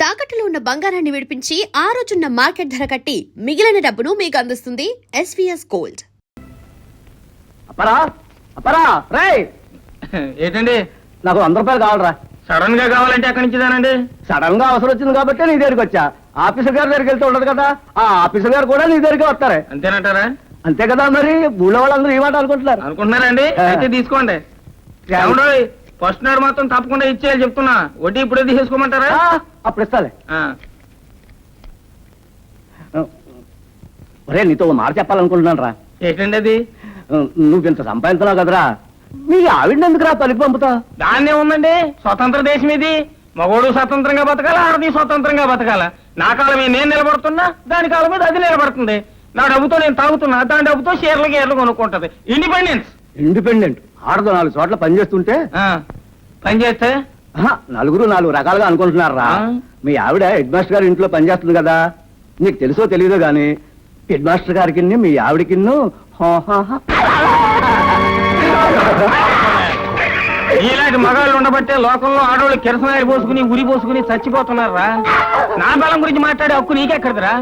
తాకట్టులో ఉన్న బంగారాన్ని విడిపించి ఆ రోజున్న మార్కెట్ ధర కట్టి మిగిలిన డబ్బును మీకు అందిస్తుంది ఎస్వీఎస్ గోల్డ్. అపరా అపరా రేయ్ ఏంటండి నాకు 100 రూపాయలు కావాలరా. సడన్ గా కావాలంటే ఎక్కడి నుంచి దానండి? సడన్ గా అవసరం వచ్చింది కాబట్టి నీ దగ్గరికి వచ్చా. ఆఫీసర్ గారి దగ్గరికి వెళ్తూ ఉండదు కదా, ఆ ఆఫీసర్ గారు కూడా నీ దగ్గరికి వస్తారే. అంతేనంటారా? అంతే కదా, మరి ఊళ్ళో వాళ్ళందరూ ఈ మాట అనుకుంటున్నారు. అనుకుంటున్నారండి? అయితే తీసుకోండి. ఫస్ట్ నాడు మాత్రం తప్పకుండా ఇచ్చేయాలి చెప్తున్నా. వడ్డీ ఇప్పుడే తీసేసుకోమంటారా? అప్పుడు ఇస్తాలే. ఒరే నీతో మాట చెప్పాలనుకుంటున్నాను రా. ఏంటండి అది? నువ్వు ఇంత సంపాదించున్నావు కదరా, మీ ఆవిడని ఎందుకు రా పలికి పంపుతా? దాన్నే ఉందండి, స్వతంత్ర దేశం ఇది. మగోడు స్వతంత్రంగా బతకాల, ఆడది స్వతంత్రంగా బతకాల. నా కాలం మీద నేను నిలబడుతున్నా, దాని కాలం మీద అది నిలబడుతుంది. నా డబ్బుతో నేను తాగుతున్నా, దాని డబ్బుతో షేర్లు గేర్లు కొనుక్కుంటది. ఇండిపెండెన్స్. ఇండిపెండెంట్ ఆడదు 4 చోట్ల పని చేస్తుంటే పని చేస్తే నలుగురు 4 రకాలుగా అనుకుంటున్నారా. మీ ఆవిడ హెడ్ మాస్టర్ గారి ఇంట్లో పనిచేస్తుంది కదా, నీకు తెలుసో తెలియదో గాని హెడ్ మాస్టర్ గారికి మీ ఆవిడకి ఇలాంటి మగాళ్ళు ఉండబట్టే లోకంలో ఆడవాళ్ళు కిరసనాయలు పోసుకుని ఉరి పోసుకుని చచ్చిపోతున్నారా. నా బలం గురించి మాట్లాడే హక్కు నీకెక్కడదిరా?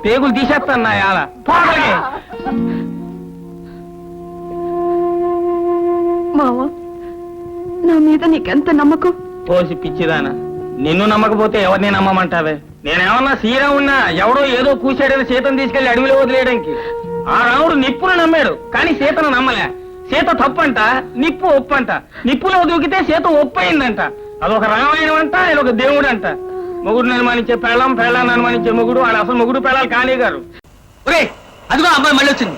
పేగులు తీసేస్తాను నా యాల. మావా, నా మీద నీకెంత నమ్మకం? పోసి పిచ్చిదానా, నిన్ను నమ్మకపోతే ఎవరిని నమ్మమంటావే? నేనేమన్నా శ్రీరామున్నా ఎవడో ఏదో కూసాడేదో సీతను తీసుకెళ్లి అడవిలో వదిలేయడానికి. ఆ రాముడు నిప్పును నమ్మాడు కానీ సీతను నమ్మలే. సీత తప్పంట, నిప్పు ఒప్పంట. నిప్పులో దూకితే సీత ఒప్పయిందంట. అదొక రామాయణం అంట, ఇదొక దేవుడు అంట. మొగుడు అనుమానించే పెళ్ళం, పెళ్ళాన్ని అనుమానించే మొగుడు. వాడు అసలు మొగుడు పెళ్ళాలి కానీ గారు. అదిగో అమ్మాయి మళ్ళీ వచ్చింది.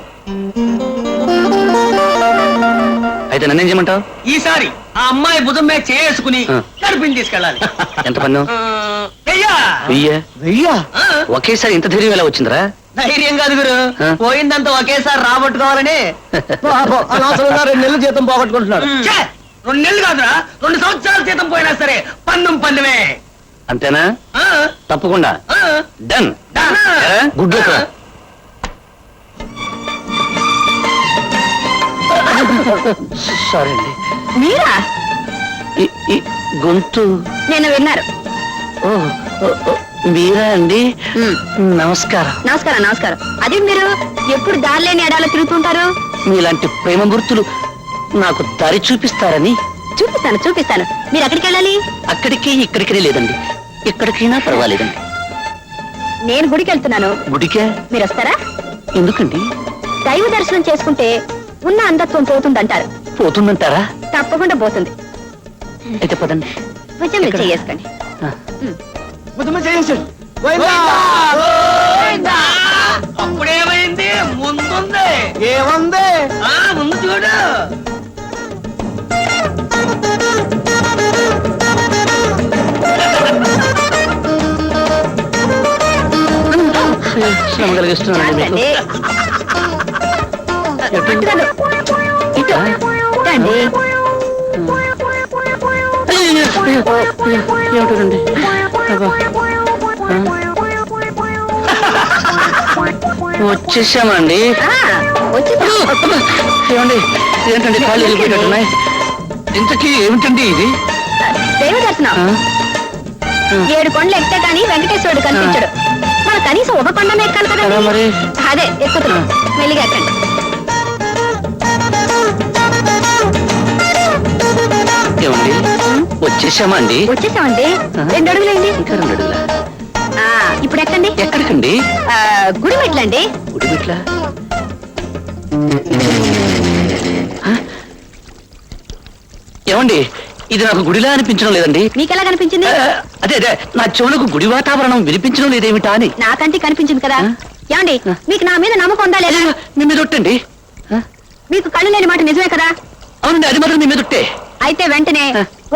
అయితే నన్నేం చేయమంటావు? ఈసారి ఆ అమ్మాయి భుజం మీద చేసుకుని కడుపుని తీసుకెళ్ళాలి. ఎంత పన్ను? 1000. ఒకేసారి ఇంత ధైర్యం ఎలా వచ్చిందిరా? ధైర్యం కాదు గురు, పోయిందంతా ఒకేసారి రాబట్టుకోవాలని. 2 నెలలు జీతం పోగొట్టుకుంటున్నారు. 2 నెలలు కాదురా, 2 సంవత్సరాల జీతం పోయినా సరే పన్ను పన్నువే. అంతేనా? తప్పకుండా డన్. Good luck. సారీ అండి. మీరా? గొంతు నేను విన్నారు. మీరా అండి? నమస్కారం. నమస్కారం నమస్కారం. అదే మీరు ఎప్పుడు దారిలేని ఎడాలో తిరుగుతుంటారు? మీలాంటి ప్రేమ గుర్తులు నాకు దారి చూపిస్తారని. చూపిస్తాను చూపిస్తాను. మీరు ఎక్కడికి వెళ్ళాలి? అక్కడికి ఇక్కడికి లేదండి, ఎక్కడికైనా పర్వాలేదండి. నేను గుడికి వెళ్తున్నాను. గుడికే? మీరు వస్తారా? ఎందుకండి? దైవ దర్శనం చేసుకుంటే ఉన్న అంధత్వం పోతుందంటారు. పోతుందంటారా? తప్పకుండా పోతుంది. అయితే పదండి. భుజం మీద చేసుకోండి. అప్పుడేమైంది? ముందుంది. ఏముంది? ముందు చూడు. శ్రమ కలిగిస్తున్నానండి మీకు. పట్టుదల. ఇటు. ఇటండి. ఏమిటండి? వచ్చేసామండి. ఏమండి ఏంటండి కాళ్ళు వెళ్ళిపోయినట్టున్నాయి? ఇంతకీ ఏమిటండి ఇది? దైవ దర్శనం. 7 కొండలు ఎక్కితే కానీ వెంకటేశ్వరుడు కనిపించడు. మన కనీసం ఒక కొండ ఎక్కాలి కదా మరి. అదే ఎక్కుతున్నాం. మెల్లిగా ఎక్కండి. ఏమండి వచ్చేసామండి? వచ్చేసామండి. 2 అడుగులేండి. ఇంకా 2 అడుగులా? ఇప్పుడు ఎక్కండి. ఎక్కడికండి? గుడి మెట్లండి. గుడి మెట్ల? ఏమండి ఇది నాకు గుడిలా అనిపించడం లేదండి. మీకెలా కనిపించింది? అదే అదే నా చెవులకు గుడి వాతావరణం వినిపించడం లేదేమిటా అని. నాకంటే కనిపించింది కదా. ఏమండి మీకు నా మీద నమ్మకం ఉందా లేదా? మీ మీద ఒట్టండి. మీకు కళ్ళు లేని మాట నిజమే కదా? అవునండి, అది మాత్రం మీ మీద ఒట్టే. అయితే వెంటనే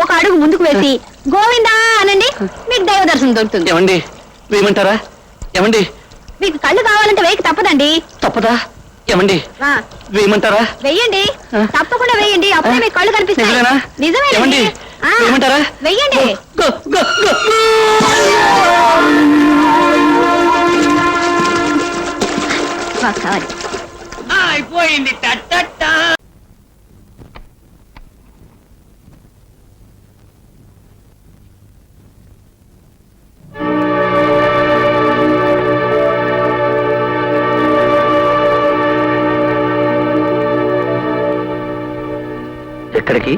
1 అడుగు ముందుకు వేసి గోవిందా అనండి, మీకు దైవ దర్శనం దొరుకుతుంది. ఏమండి వేయమంటారా? ఏమండి మీకు కళ్ళు కావాలంటే వేయక తప్పదండి. తప్పదా? ఏమండి వేయమంటారా? వెయ్యండి, తప్పకుండా వెయ్యండి. అప్పుడే మీకు కళ్ళు కనిపిస్తాయి. నిజమేనండి. వేయమంటారా? వెయ్యండి. అయిపోయింది. ఎక్కడికి?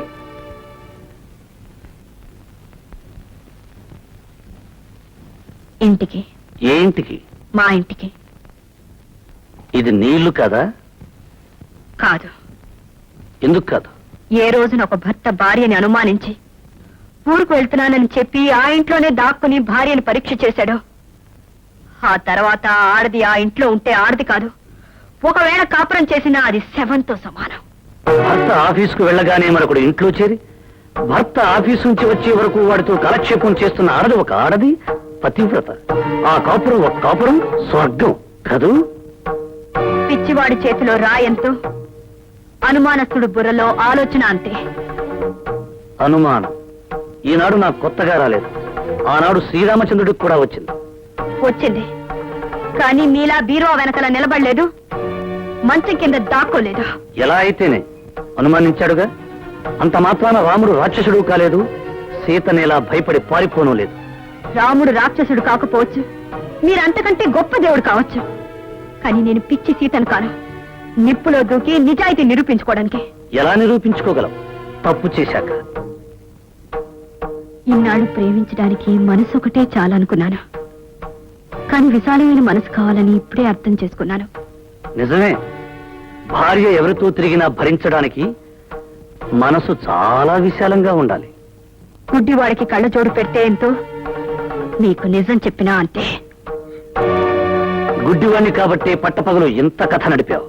ఇంటికి. ఏ ఇంటికి? మా ఇంటికి. ఇది నీ ఇల్లు కాదా? కాదు. ఎందుకు కాదు? ఏ రోజున ఒక భర్త భార్యని అనుమానించి ఊరుకు వెళ్తున్నానని చెప్పి ఆ ఇంట్లోనే దాక్కుని భార్యను పరీక్ష చేశాడో, ఆ తర్వాత ఆడది ఆ ఇంట్లో ఉంటే ఆడది కాదు, ఒకవేళ కాపురం చేసినా అది శవంతో సమానం. భర్త ఆఫీసుకు వెళ్ళగానే మరొకడు ఇంట్లో చేరి భర్త ఆఫీసు నుంచి వచ్చే వరకు వాడితో కాలక్షేపం చేస్తున్న ఆడది ఒక ఆడది, పతివ్రత. ఆ కాపురం ఒక కాపురం, స్వర్గం కదూ? పిచ్చివాడి చేతిలో రాయంతో, అనుమానస్తుడు బుర్రలో ఆలోచన అంతే. అనుమానం ఈనాడు నాకు కొత్తగా రాలేదు. ఆనాడు శ్రీరామచంద్రుడికి కూడా వచ్చింది. వచ్చింది, కానీ మీలా బీరో వెనకల నిలబడలేదు, మంచం కింద దాక్కోలేదు. ఎలా అయితేనే అనుమానించాడుగా. అంత మాత్రాన రాముడు రాక్షసుడు కాలేదు, సీతనేలా భయపడి పారిపోను లేదు. రాముడు రాక్షసుడు కాకపోవచ్చు, మీరంతకంటే గొప్ప దేవుడు కావచ్చు, కానీ నేను పిచ్చి సీతను కాను. నిప్పులో దూకి నిజాయితీ నిరూపించుకోవడానికి. ఎలా నిరూపించుకోగలం తప్పు చేశాక? ఇన్నాళ్ళు ప్రేమించడానికి మనసు ఒకటే చాలనుకున్నాను, కానీ విశాలమైన మనసు కావాలని ఇప్పుడే అర్థం చేసుకున్నాను. నిజమే, భార్య ఎవరితో తిరిగినా భరించడానికి మనసు చాలా విశాలంగా ఉండాలి. గుడ్డివాడికి కళ్ళజోడు పెడితే ఎంతో, మీకు నిజం చెప్పినా అంతే. గుడ్డివాణ్ణి కాబట్టే పట్టపగలు ఇంత కథ నడిపావు.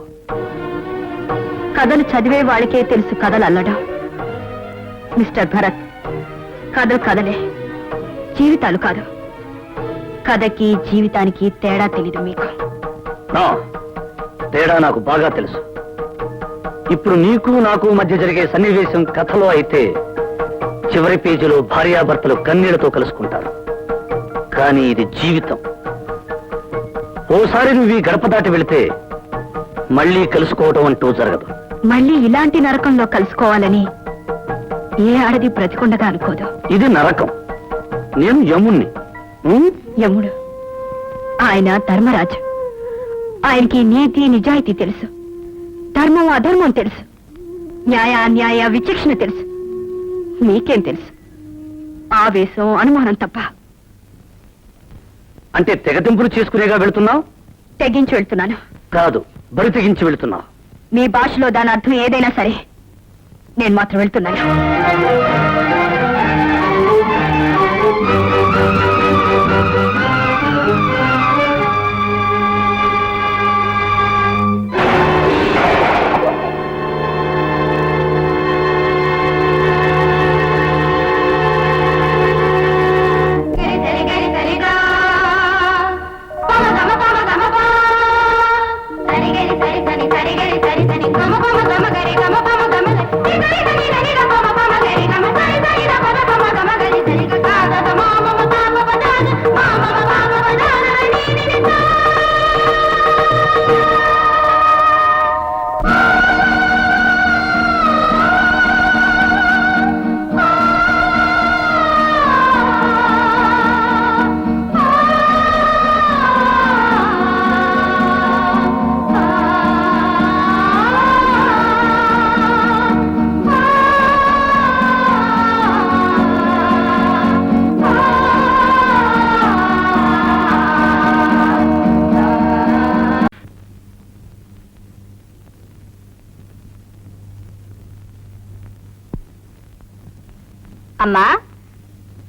కథలు చదివే వాళ్ళకే తెలుసు కథలు అల్లడం. మిస్టర్ భరత్, కథలు కథలే, జీవితాలు కాదు. కథకి జీవితానికి తేడా తెలీదు మీకు. నా తేడా నాకు బాగా తెలుసు. ఇప్పుడు నీకు నాకు మధ్య జరిగే సన్నివేశం కథలో అయితే చివరి పేజీలో భార్యాభర్తలు కన్నీళ్లతో కలుసుకుంటారు. కానీ ఇది జీవితం. ఓసారి నువ్వు ఈ గడప దాటి వెళితే మళ్ళీ కలుసుకోవటం అంటూ జరగదు. మళ్ళీ ఇలాంటి నరకంలో కలుసుకోవాలని ఏ ఆడది బ్రతికుండగా అనుకోదు. ఇది నరకం. నేను యముణ్ణి. యముడు ఆయన ధర్మరాజు. ఆయనకి నీతి నిజాయితీ తెలుసు, ధర్మం అధర్మం తెలుసు, న్యాయ అన్యాయ విచక్షణ తెలుసు. మీకేం తెలుసు? ఆవేశం, అనుమానం తప్ప. అంటే తెగతింపులు చేసుకునేగా వెళుతున్నావు? తెగించి వెళ్తున్నాను. కాదు, బరి తెగించి వెళుతున్నావు. మీ భాషలో దాని అర్థం ఏదైనా సరే, నేను మాత్రం వెళ్తున్నాను. అమ్మా,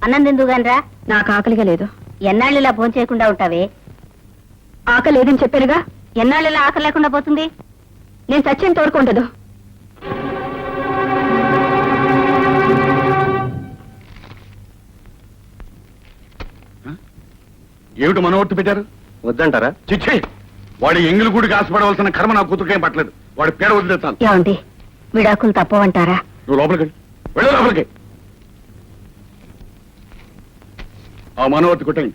అన్నం తిందుగానరా. నాకు ఆకలిగా లేదు. ఎన్నాళ్ళు ఇలా భోజనం చేయకుండా ఉంటావే? ఆకలి లేదని చెప్పారుగా. ఎన్నాళ్ళు ఇలా ఆకలి లేకుండా పోతుంది? నేను సత్యం తోడుకుంటదు. ఏమిటి మనవర్తి పెట్టారు? వద్దంటారా? చిచ్చి, వాడి ఎంగిలి గుడికి ఆశపడవలసిన కర్మ నా కూతురుకేం పట్టలేదు. వాడి పేడ వదిలేస్తాను. ఏమండి, విడాకులు తప్పవంటారా? నువ్వు లోపలికి వెళ్ళు, లోపలికి. ఆ మనవర్తి కొట్టండి.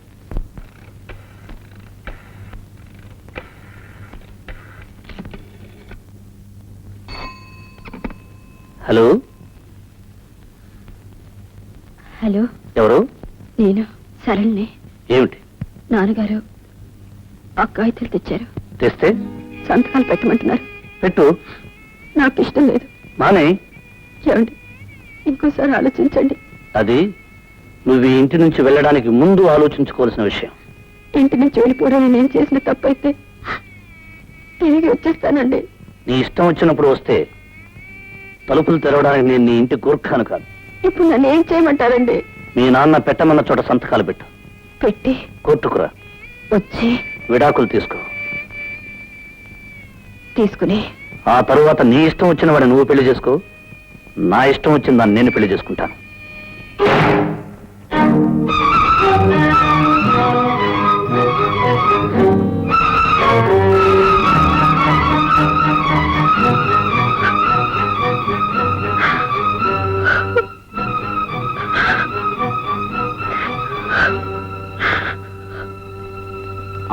హలో, హలో, ఎవరు? నేను సరళిని. ఏమిటి? నాన్నగారు అక్కాయితలు తెచ్చారు. తెస్తే సంతకాలు పెట్టమంటున్నారు. పెట్టు. నాకు ఇష్టం లేదు. మానే. ఏమండి, ఇంకోసారి ఆలోచించండి. అది నువ్వు ఈ ఇంటి నుంచి వెళ్ళడానికి ముందు ఆలోచించుకోవాల్సిన విషయం. ఇంటి నుంచి వెళ్ళిపోవడం నేను చేసిన తప్పైతే తిరిగి వచ్చేస్తానండి. నీ ఇష్టం వచ్చినప్పుడు వస్తే తలుపులు తెరవడానికి నేను నీ ఇంటి గూర్ఖాను కాదు. ఇప్పుడు నన్ను ఏం చేయమంటారండి? మీ నాన్న పెట్టమన్న చోట సంతకాలు పెట్టు. పెట్టి కోర్టుకురా. వచ్చి విడాకులు తీసుకో. తీసుకుని ఆ తరువాత నీ ఇష్టం వచ్చిన వాడిని నువ్వు పెళ్లి చేసుకో. నా ఇష్టం వచ్చిన దాన్ని నేను పెళ్లి చేసుకుంటాను.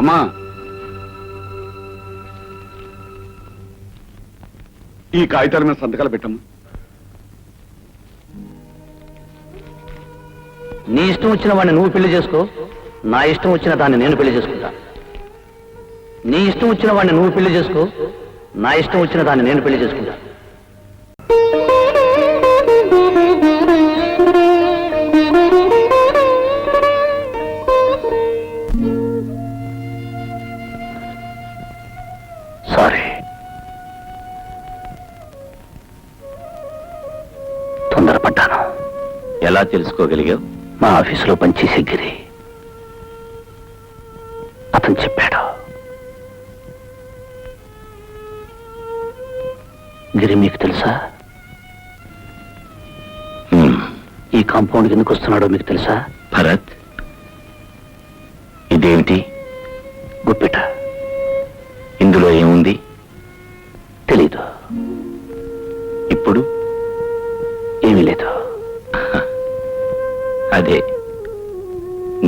అమ్మా, ఈ కాగితాల మీద సంతకాలు పెట్టమ్మా. నీ ఇష్టం వచ్చిన వాడిని నువ్వు పెళ్లి చేసుకో. నా ఇష్టం వచ్చిన దాన్ని నేను పెళ్లి చేసుకుంటాను. నీ ఇష్టం వచ్చిన వాడిని నువ్వు పెళ్లి చేసుకో. నా ఇష్టం వచ్చిన దాన్ని నేను పెళ్లి చేసుకుంటాను. సారీ, తొందరపడ్డాను. ఎలా తెలుసుకోగలిగావు? మా ఆఫీసులో పనిచేసే గిరి అతను చెప్పాడు. గిరి మీకు తెలుసా? ఈ కాంపౌండ్కి ఎందుకు వస్తున్నాడో మీకు తెలుసా? భరత్, ఇదేమిటి? గుప్పిట. ఇందులో ఏముంది? తెలీదు. ఇప్పుడు ఏమీ లేదు. అదే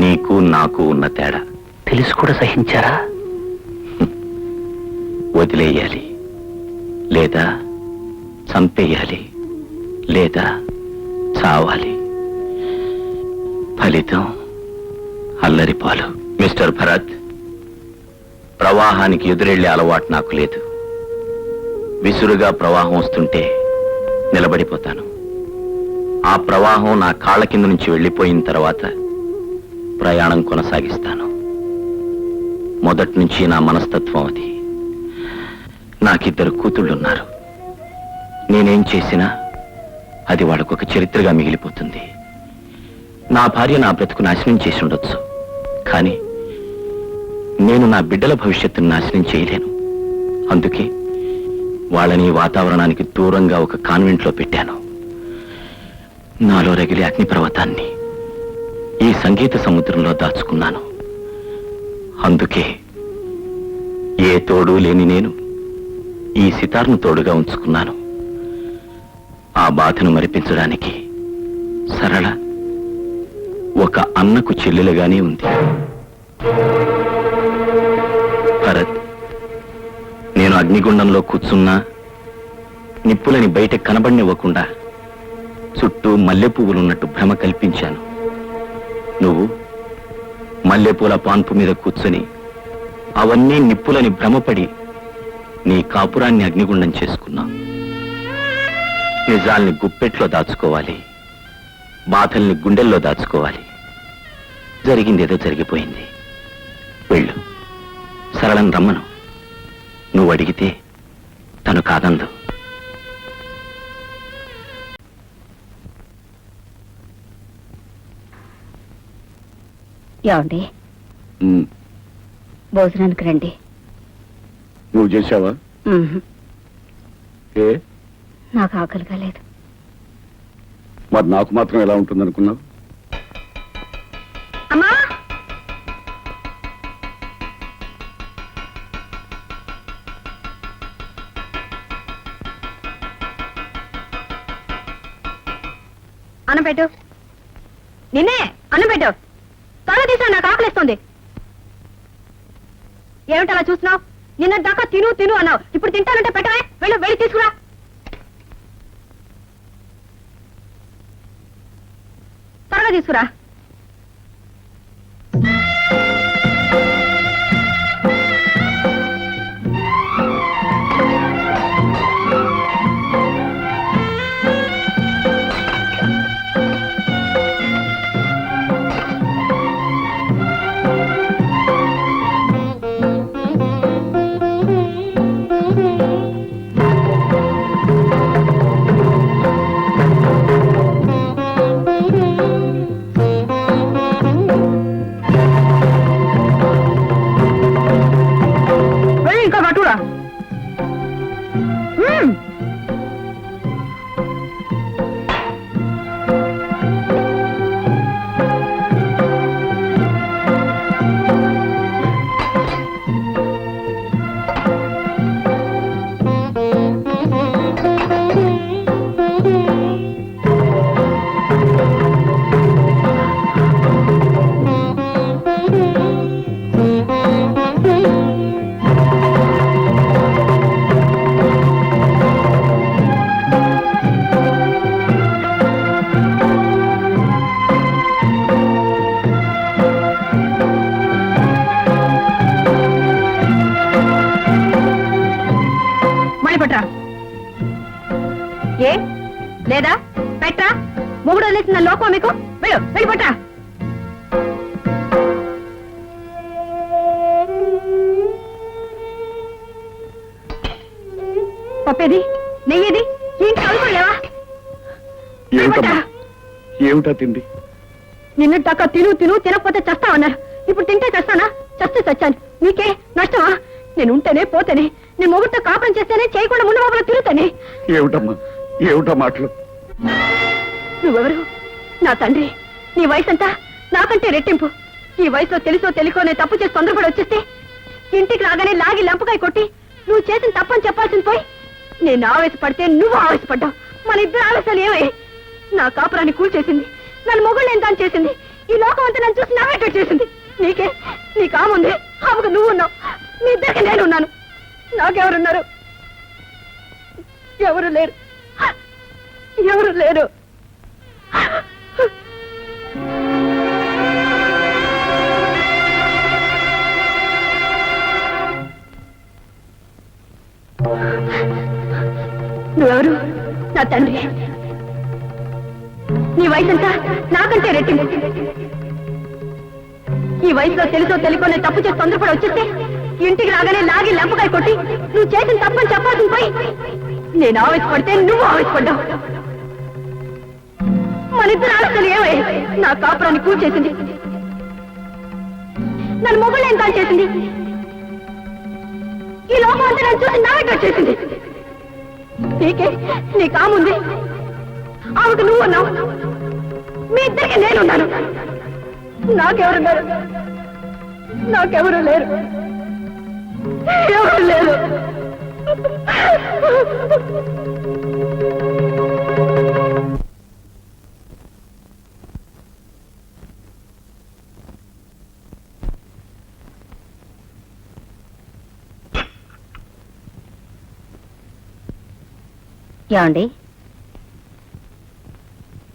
నీకు నాకు ఉన్న తేడా. తెలిసి కూడా సహించారా? వదిలేయాలి, లేదా చంపేయాలి, లేదా చావాలి. ఫలితం అల్లరిపాలు. మిస్టర్ భరత్, ప్రవాహానికి ఎదురెళ్లే అలవాటు నాకు లేదు. విసురుగా ప్రవాహం వస్తుంటే నిలబడిపోతాను. ఆ ప్రవాహం నా కాళ్ళ కింద నుంచి వెళ్ళిపోయిన తర్వాత ప్రయాణం కొనసాగిస్తాను. మొదటి నుంచి నా మనస్తత్వం అది. నాకిద్దరు కూతుళ్ళున్నారు. నేనేం చేసినా అది వాళ్ళకొక చరిత్రగా మిగిలిపోతుంది. నా భార్య నా బ్రతుకు నాశనం చేసి ఉండొచ్చు, కానీ నేను నా బిడ్డల భవిష్యత్తును నాశనం చేయలేను. అందుకే వాళ్ళని వాతావరణానికి దూరంగా ఒక కాన్వెంట్లో పెట్టాను. నాలో రగిలే అగ్నిపర్వతాన్ని ఈ సంగీత సముద్రంలో దాచుకున్నాను. అందుకే ఏ తోడు లేని నేను ఈ సితార్ను తోడుగా ఉంచుకున్నాను. ఆ బాధను మరిపించడానికి సరళ ఒక అన్నకు చెల్లెలుగానే ఉంది. భరత్, నేను అగ్నిగుండంలో కూర్చున్నా నిప్పులని బయట కనబడినివ్వకుండా చుట్టూ మల్లెపువ్వులున్నట్టు భ్రమ కల్పించాను. నువ్వు మల్లెపూల పాన్పు మీద కూర్చొని అవన్నీ నిప్పులని భ్రమపడి నీ కాపురాన్ని అగ్నిగుండం చేసుకున్నావు. నిజాల్ని గుప్పెట్లో దాచుకోవాలి, బాధల్ని గుండెల్లో దాచుకోవాలి. జరిగిందేదో జరిగిపోయింది. వెళ్ళు, సరళం రమ్మను. నువ్వు అడిగితే తను కాదందు. ఏమండి, భోజనానికి రండి. నువ్వు చేశావా? ఉహుం, ఏ నాకు ఆకలిగా లేదు. మరి నాకు మాత్రం ఎలా ఉంటుంది అనుకున్నావు? అమ్మా, అన్నం పెట్టు. నిన్నే అన్నం పెట్టు. త్వరగా తీసా, నాకు ఆకలిస్తుంది. ఏమిటి అలా చూస్తున్నావు? నిన్న దాకా తిను తిను అన్నావు, ఇప్పుడు తింటానంటే పెట్టవే. వెళ్ళు, వెళ్ళి తీసుకురా. త్వరగా తీసుకురా. లేదా పెట్టరా మొగుడు వదిలేసిన లోకం మీకు వెళ్ళు వెళ్ళిపోటా పప్పేది నెయ్యేది ఏంటి అనుకోలేవా ఏమిటమ్మా ఏమిటా తిండి నిన్నటాక తిను తినకపోతే చస్తావన్నారు ఇప్పుడు తింటే చస్తానా చస్తే చచ్చాను నీకే నష్టమా నేను ఉంటేనే పోతేనే నేను మొగుడితో కాపురం చేస్తేనే చేయకుండా ముందు బాబులో తిరుగుతానే ఏమిటమ్మా ఏమిటా మాటలు నువ్వెవరు నా తండ్రి నీ వయసు అంతా నాకంటే రెట్టింపు ఈ వయసులో తెలుసో తెలియకోనే తప్పు చేసి తొందరపడి వచ్చేస్తే ఇంటికి రాగానే లాగి లంపకాయ కొట్టి నువ్వు చేసిన తప్పని చెప్పాల్సింది పోయి నేను ఆవేశపడితే నువ్వు ఆవేశపడ్డావు మన ఇద్దరు ఆవేశాలు ఏమై నా కాపురాన్ని కూల్చేసింది నన్ను మొగుళ్ళు ఏం దాని చేసింది ఈ లోకం అంతా నన్ను చూసి నవ్వేటట్టు చేసింది నీకే నీ కాముంది ఆమెకు నువ్వు ఉన్నావు నీ ఇద్దరికి నేను ఉన్నాను నాకెవరున్నారు ఎవరు లేరు ఎవరు లేరు నువ్వెవరు నా తండ్రి నీ వయసంతా నాకంటే రెట్టింపు ఈ వయసులో తెలుసో తెలియకోనే తప్పు చేసి తొందరపడి వచ్చేస్తే ఇంటికి రాగానే లాగి లంపకాయ కొట్టి నువ్వు చేసిన తప్పని చెప్పాల్సింది పోయి నేను ఆవేశపడితే నువ్వు ఆవేశపడ్డావు మన ఇద్దరు ఆలోచనలు ఏమై నా కాపురాన్ని కూల్చేసింది నన్ను మొగుళ్ళు ఏం కాల్ చేసింది ఈ లోకం అంతా నన్ను చూసి నావేట చేసింది నీకే నీ కాముంది ఆమెకు నువ్వు ఉన్నావు మీ ఇద్దరికి నేనున్నాను నాకెవరున్నారు నాకెవరు లేరు ఎవరు లేరు ఏమండి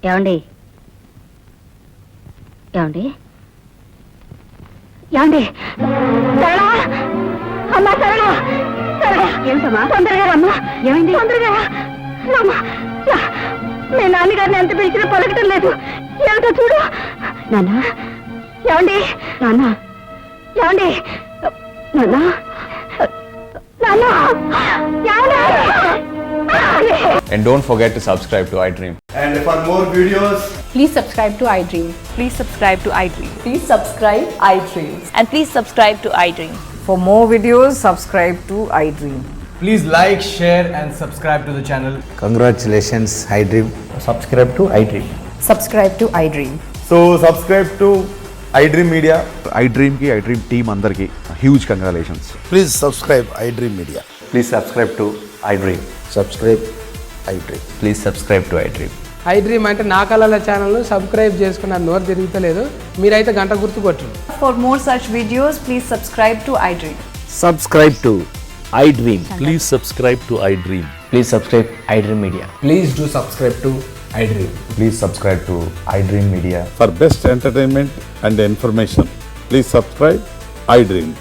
ఏమండి ఏమండి యాండి సరళ అమ్మా సరళ సరళ ఏమిటమ్మా తొందరగా రమ్మా ఏమైంది తొందరగా రమ్మా మీ నాన్నగారిని ఎంత పిలిచినా పలకటం లేదు ఏమిటో చూడు నాన్న ఏమండి నాన్న ఏమండి నాన్న నాన్న ఏమండి And don't forget to subscribe to iDream. And for more videos, please subscribe to iDream. Please subscribe to iDream. Please subscribe iDream. And please subscribe to iDream. For more videos, subscribe to iDream. please like, share, and subscribe to the channel. Congratulations iDream. Subscribe to iDream. Subscribe to iDream. So subscribe to iDream Media. iDream కి iDream team అందరికి huge congratulations. Please subscribe iDream media. Please subscribe to iDream. Subscribe iDream. Please subscribe to iDream. iDream అంటే నా కళల channel subscribe చేసుకున్న నోరు తిరుగుతలేదు మీరైతే గంట గుర్తు కొట్టండి. For more such videos, please subscribe to iDream. Subscribe to iDream. Please subscribe to iDream. Please subscribe iDream Media. Please do subscribe to iDream. Please subscribe to iDream Media. For best entertainment and information please subscribe iDream.